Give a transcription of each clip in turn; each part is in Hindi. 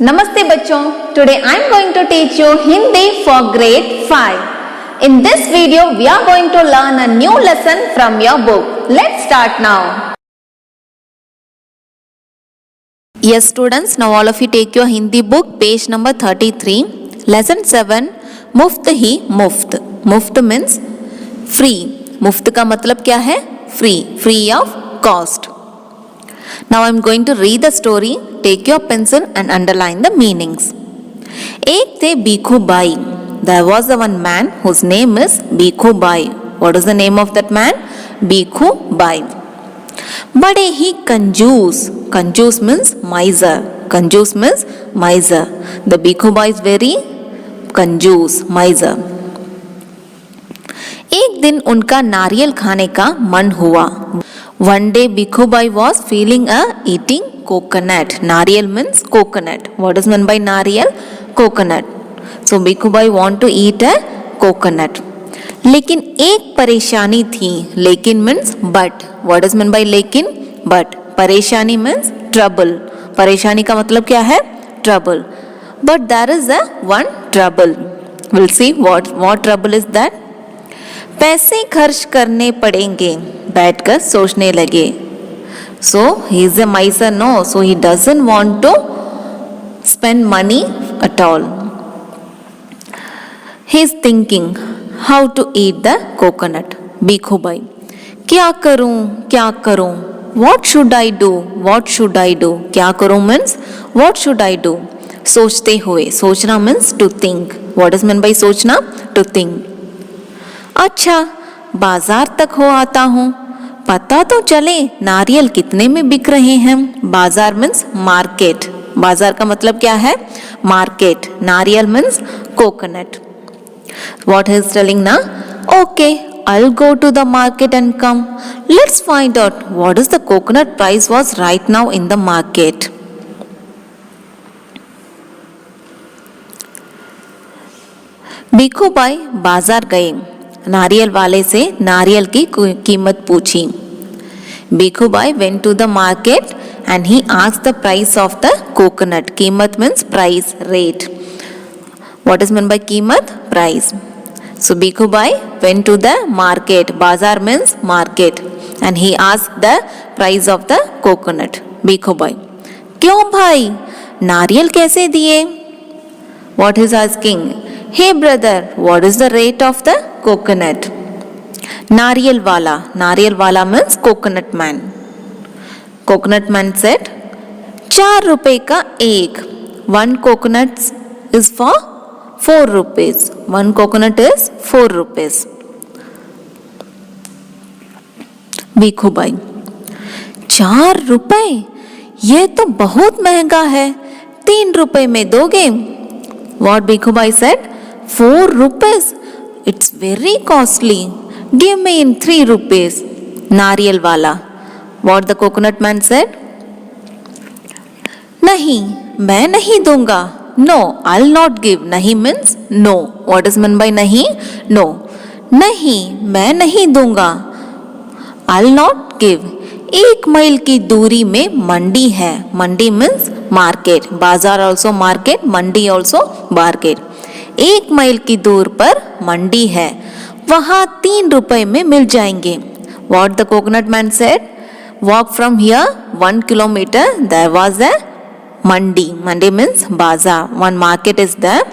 Namaste bachon. Today I am going to teach you Hindi for grade 5. In this video we are going to learn a new lesson from your book. Let's start now. Yes students, now all of you take your Hindi book, page number 33, lesson 7, मुफ्त ही मुफ्त. मुफ्त means free. मुफ्त का मतलब क्या है? Free of cost. Now I am going to read the story. Take your pencil and underline the meanings. एक थे Bhikhu Bai. There was a one man whose name is Bhikhu Bai. What is the name of that man? Bhikhu Bai. बड़े ही कंजूस. कंजूस means miser. कंजूस means miser. The Bhikhu Bai is very कंजूस, miser. एक दिन उनका नारियल खाने का मन हुआ. One day Bhikkhu Bai was feeling eating coconut. Nariyal means coconut. What is meant by nariyal? Coconut. So Bhikkhu Bai want to eat a coconut. लेकिन एक परेशानी थी. लेकिन means but. What is meant by लेकिन? But. परेशानी means trouble. परेशानी का मतलब क्या है? Trouble. But there is a one trouble. We'll see what trouble is that. पैसे खर्च करने पड़ेंगे. बैठकर सोचने लगे. So he is a miser, no. So he doesn't want to spend money at all. He is thinking how to eat the coconut. Bhikkhu Bai. क्या करूं? What should I do? क्या करूं means what should I do? सोचते हुए. सोचना means to think. What is meant by सोचना? To think. अच्छा, बाजार तक हो आता हूँ. पता तो चले नारियल कितने में बिक रहे हैं. बाजार मीन्स मार्केट. बाजार का मतलब क्या है? मार्केट. नारियल means coconut. What he is telling ना? Okay, I'll go to the market and come. Let's find out what is the coconut price was right now in the market. Bhikhu by बाजार गए. नारियल वाले से नारियल की कीमत पूछी. Bhikhu by went to the market and he asked the price of the coconut. कीमत means price, rate. What is meant by कीमत? Price. So Bhikhu by went to the market. बाजार means market and he asked the price of the coconut. Bhikhu by. क्यों भाई? नारियल कैसे दिए? What is asking? Hey brother, what is the rate of the coconut? नारियल वाला means coconut man. Coconut man said, 4 रुपए का एक. One coconut is for 4 rupees. One coconut is 4 rupees. Bhikhu by. 4 रुपए? ये तो बहुत महंगा है. 3 रुपए में दोगे? What Bhikhu by said? 4 rupees? It's very costly. Give me in 3 rupees. नारियल वाला. What the coconut man said? नहीं, मैं नहीं दूंगा. No, I'll not give. नहीं means no. What is meant by नहीं? No. नहीं, मैं नहीं दूंगा. I'll not give. 1 मील की दूरी में मंडी है. मंडी means market. बाजार also market. मंडी also market. 1 मील की दूर पर मंडी है. वहां 3 रुपए में मिल जाएंगे. What the coconut man said? Walk from here 1 kilometer. There was a mandi. Mandi means bazaar. One market is there.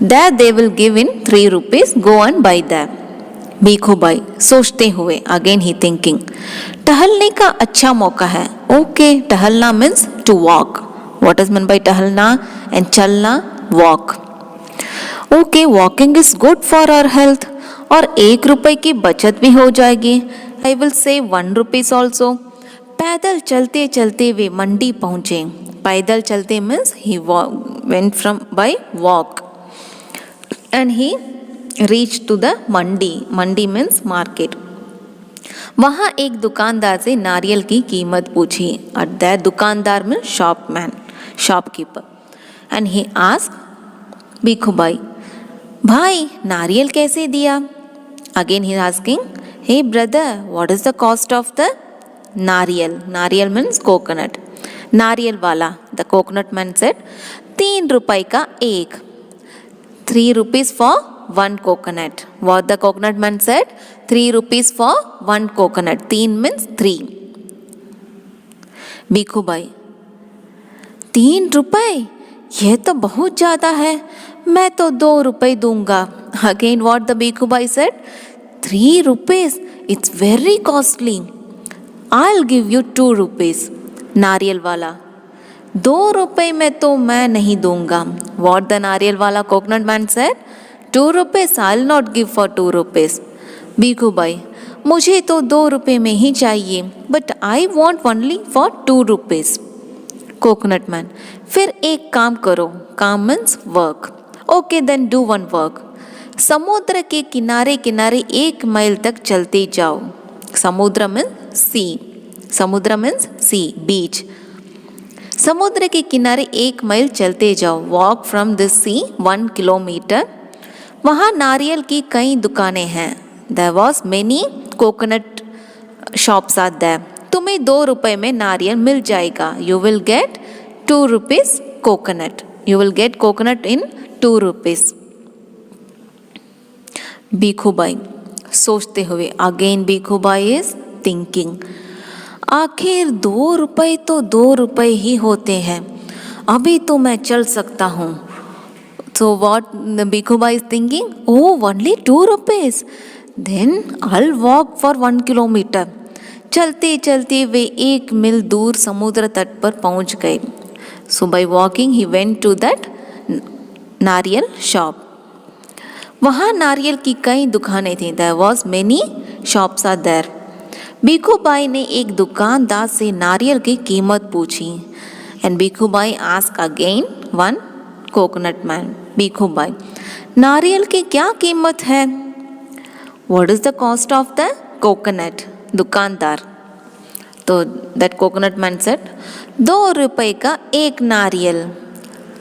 There they will give in 3 rupees. Go and buy there. Bhikhu by सोचते हुए. Again he thinking. टहलने का अच्छा मौका है. Okay, टहलना means to walk. What is meant by टहलना and चलना? Walk. Okay, walking is good for our health. और 1 रुपए की बचत भी हो जाएगी. I will save 1 rupees also. पैदल चलते चलते वे मंडी पहुंचे. पैदल चलते means he went from by walk and he reached to the Mandi. Mandi means market. वहाँ एक दुकानदार से नारियल की कीमत पूछी. At that दुकानदार means shopman, shopkeeper. And he asked Bhikhu by, भाई नारियल कैसे दिया? Again he asking, hey brother, what is the cost of the नारियल? नारियल means coconut. नारियल वाला, द कोकोनट मैन सेड, 3 रुपए का एक, 3 rupees for one coconut. What the coconut man said? 3 rupees for one coconut. 3 means 3. बीखू भाई, 3 रुपए? यह तो बहुत ज्यादा है, मैं तो 2 रुपए दूंगा. Again what the बीखू भाई said? 3 rupees? It's very costly. I'll give you 2 rupees. नारियल वाला, 2 रुपए में तो मैं नहीं दूंगा. What the नारियल वाला coconut man said? 2 rupees I'll not give for 2 rupees. Bikhu भाई, मुझे तो 2 रुपए में ही चाहिए, but I want only for 2 rupees. Coconut man, फिर एक काम करो. काम means work. Okay then do one work. समुद्र के किनारे किनारे 1 मील तक चलते जाओ. समुद्र मीन्स सी. समुद्र मीन्स सी, बीच. समुद्र के किनारे 1 मील चलते जाओ. Walk from this sea 1 kilometre. वहाँ नारियल की कई दुकानें हैं. There was many coconut shops are there. तुम्हें 2 रुपए में नारियल मिल जाएगा. You will get 2 rupees coconut. You will get coconut in 2 rupees. Bikhu भाई सोचते हुए, अगेन बीखू भाई इज थिंकिंग, आखिर 2 रुपए तो 2 रुपए ही होते हैं, अभी तो मैं चल सकता हूँ. सो वॉट बीखू भाई is thinking, oh only 2 rupees, then I walk for 1 kilometre. चलते चलते वे 1 मील दूर समुद्र तट पर पहुंच गए. So by walking he went to that nariyal shop. वहाँ नारियल की कई दुकानें थीं. There was many shops are there. Bhikhu Bhai ने एक दुकानदार से नारियल की कीमत पूछी. And Bhikhu Bhai ask again one coconut man, Bhikhu Bhai, नारियल की क्या कीमत है? What is the cost of the coconut? दुकानदार. तो दैट कोकोनट मैन सेड, 2 रुपए का एक नारियल.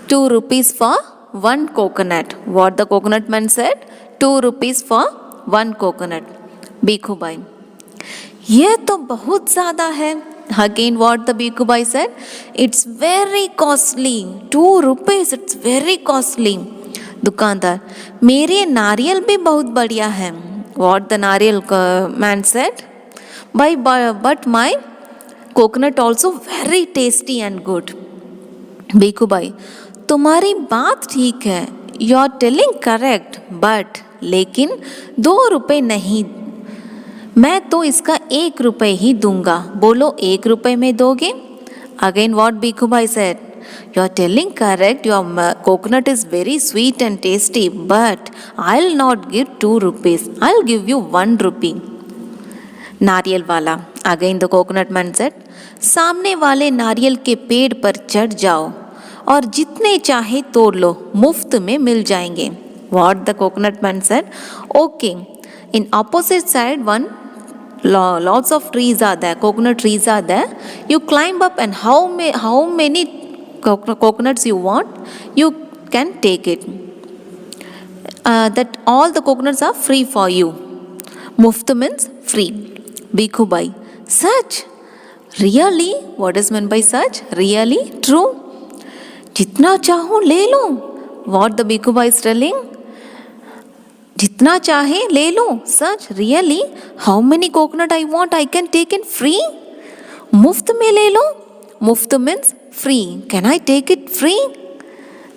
2 rupees for 1 coconut. What the coconut man said? 2 rupees for 1 coconut. बीखू भाई, यह तो बहुत ज्यादा है. Again what the बीखू भाई said? It's very costly. 2 rupees, it's very costly. दुकानदार, मेरे नारियल भी बहुत बढ़िया है. What the नारियल man said? But my coconut also very tasty and good. बीखू भाई, तुम्हारी बात ठीक है, you are telling correct, but लेकिन 2 रुपए नहीं, मैं तो इसका 1 रुपए ही दूंगा. बोलो 1 रुपए में दोगे? अगेन वॉट बीखू भाई said, you are telling correct, your coconut is very sweet and tasty, but I will not give 2 rupees, I will give you 1 rupee. नारियल वाला, again the coconut man said, सामने वाले नारियल के पेड़ पर चढ़ जाओ और जितने चाहे तोड़ लो, मुफ्त में मिल जाएंगे. What the coconut man said, okay. In opposite side one lots of trees are there, coconut trees are there. You climb up and how many coconuts you want, you can take it. That all the coconuts are free for you. Muft means free. Bhikkhu Bhai, such? Really? What is meant by such? Really? True? जितना चाहूँ ले लो. What the Bhikkhu Bhai is telling? जितना चाहे ले लो. सच? Really? How many coconut I want, I can take in free. मुफ्त में ले लो. मुफ्त means free. Can I take it free?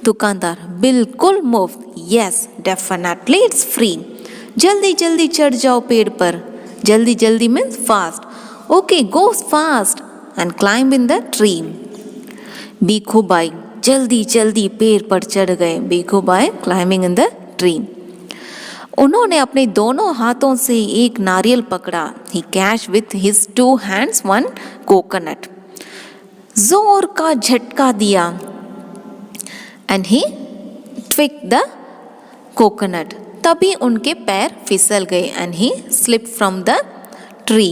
दुकानदार, बिल्कुल मुफ्त. Yes definitely it's free. जल्दी जल्दी चढ़ जाओ पेड़ पर. जल्दी जल्दी means fast. Okay go fast and climb in the tree. Bhikhu Bhai जल्दी जल्दी पेड़ पर चढ़ गए. बीखू भाई क्लाइंबिंग इन द ट्री. उन्होंने अपने दोनों हाथों से एक नारियल पकड़ा. He catch with his 2 hands 1 coconut. जोर का झटका दिया and he tweak the coconut. तभी उनके पैर फिसल गए and he slip from the tree.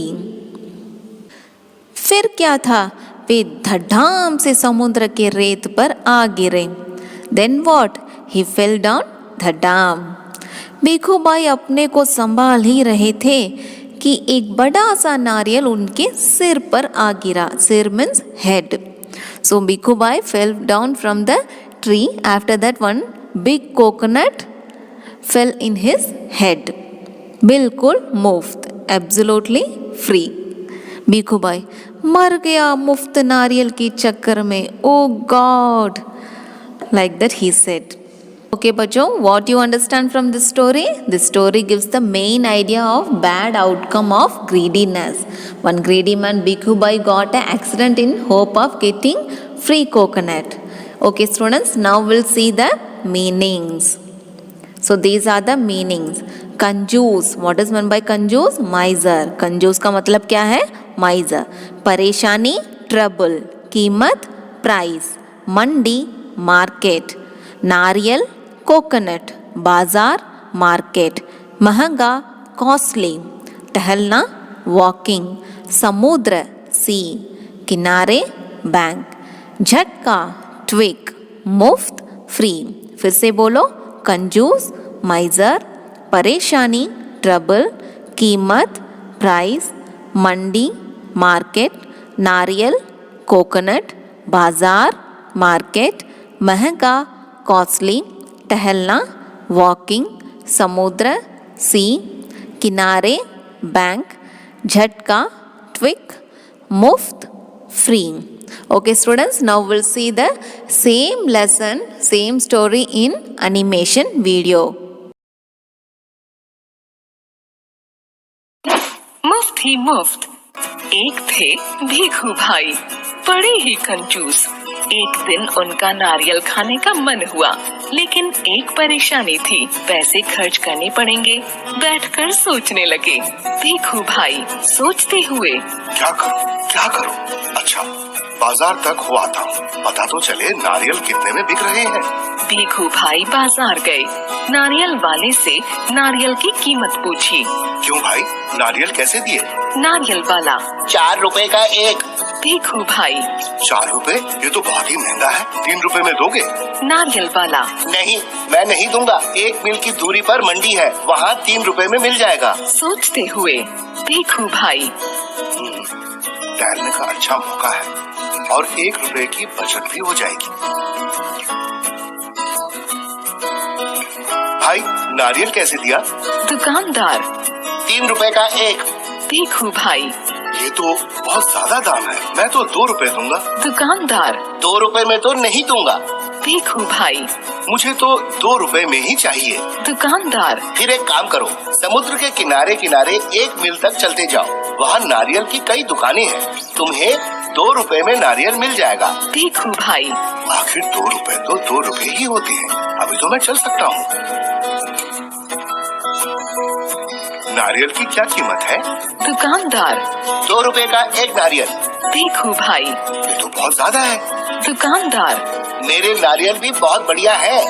फिर क्या था, वे धड़ाम से समुद्र के रेत पर आ गिरे. Then what, he fell down धड़ाम. बीखू भाई अपने को संभाल ही रहे थे कि एक बड़ा सा नारियल उनके सिर पर आ गिरा. सिर means head. So Bhikkhu Bhai fell down from the tree. After that, one big coconut fell in his head. बिल्कुल मुफ्त, एब्सोल्युटली फ्री. भिक्खू भाई मर गया मुफ्त नारियल की चक्कर में. ओ God, like that he said. Okay बच्चों, what you understand from this story? This story gives the main idea of bad outcome of greediness. One greedy man, Bhikkhu Bhai, got an accident in hope of getting free coconut. Okay students, now we'll see the meanings. So these are the meanings. कंजूस, what is meant by कंजूस? माइजर. कंजूस का मतलब क्या है? माइजर. परेशानी, ट्रबल. कीमत, प्राइस. मंडी, मार्केट. नारियल, कोकोनट. बाजार, मार्केट. महंगा, कॉस्टली. टहलना, वॉकिंग. समुद्र, सी. किनारे, बैंक. झटका, ट्विक. मुफ्त, फ्री. फिर से बोलो, कंजूस, माइजर, परेशानी, ट्रबल, कीमत, प्राइस, मंडी, मार्केट, नारियल, कोकोनट, बाजार, मार्केट, महंगा, कॉस्टली. टहलना, वॉकिंग. समुद्र, सी. किनारे, बैंक. झटका, ट्विक. मुफ्त, free. Okay students, now we'll see the same lesson, same story in animation video. मुफ्त ही मुफ्त. एक थे भिखू भाई, बड़े ही कंजूस. एक दिन उनका नारियल खाने का मन हुआ, लेकिन एक परेशानी थी. पैसे खर्च करने पड़ेंगे. बैठकर सोचने लगे. भिखू भाई सोचते हुए, क्या करूं? अच्छा, बाजार तक हो आता हूँ, पता तो चले नारियल कितने में बिक रहे हैं. भिखू भाई बाजार गए. नारियल वाले से नारियल की कीमत पूछी. क्यों भाई, नारियल कैसे दिए? नारियल वाला, 4 रुपए का एक. भिखू भाई, 4 रुपए? ये तो बहुत ही महंगा है. 3 रुपए में दोगे? नारियल वाला, नहीं, मैं नहीं दूंगा. 1 मील की दूरी पर मंडी है, वहाँ 3 रुपए में मिल जाएगा. सोचते हुए, भिखू भाई, तैरने का अच्छा मौका है और 1 रुपए की बचत भी हो जाएगी. भाई, नारियल कैसे दिया? दुकानदार, 3 रुपए का एक. भिखू भाई, ये तो बहुत ज्यादा दाम है, मैं तो 2 रुपए दूंगा. दुकानदार, 2 रुपए में तो नहीं दूंगा. भिखू भाई, मुझे तो 2 रुपए में ही चाहिए. दुकानदार, फिर एक काम करो, समुद्र के किनारे किनारे 1 मील तक चलते जाओ. वहाँ नारियल की कई दुकानें हैं. तुम्हें 2 रुपए में नारियल मिल जाएगा. भिखू भाई, आखिर 2 रुपए तो 2 रुपए ही होते हैं. अभी तो मैं चल सकता हूँ. नारियल की क्या कीमत है? दुकानदार, 2 रुपए का एक नारियल. भिखू भाई, ये तो बहुत ज्यादा है. दुकानदार, मेरे नारियल भी बहुत बढ़िया है.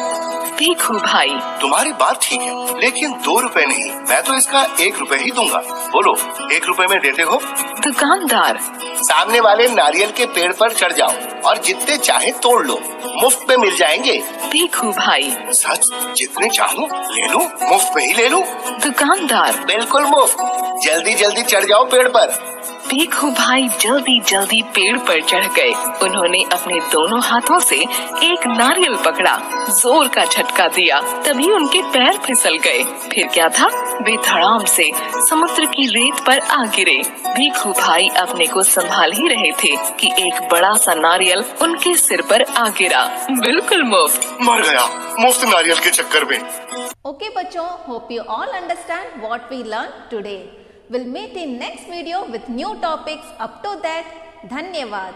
भिखू भाई, तुम्हारी बात ठीक है, लेकिन 2 रुपए नहीं, मैं तो इसका 1 रुपए ही दूंगा. बोलो, 1 रुपए में देते हो? दुकानदार, सामने वाले नारियल के पेड़ पर चढ़ जाओ और जितने चाहे तोड़ लो, मुफ्त में मिल जाएंगे. भिखू भाई, सच? जितने चाहूँ ले लूं, मुफ्त में ही ले लूं? दुकानदार, बिल्कुल मुफ्त. जल्दी जल्दी चढ़ जाओ पेड़ पर. भिखू भाई जल्दी जल्दी पेड़ पर चढ़ गए. उन्होंने अपने दोनों हाथों से एक नारियल पकड़ा, जोर का झटका दिया. तभी उनके पैर फिसल गए. फिर क्या था, वे धड़ाम से समुद्र की रेत पर आ गिरे. भिखू भाई अपने को संभाल ही रहे थे कि एक बड़ा सा नारियल उनके सिर पर आ गिरा. बिल्कुल मुफ्त. मर गया मुफ्त नारियल के चक्कर में. Okay बच्चों, hope you all understand what we learned today. We'll meet in next video with new topics. Up to that, धन्यवाद.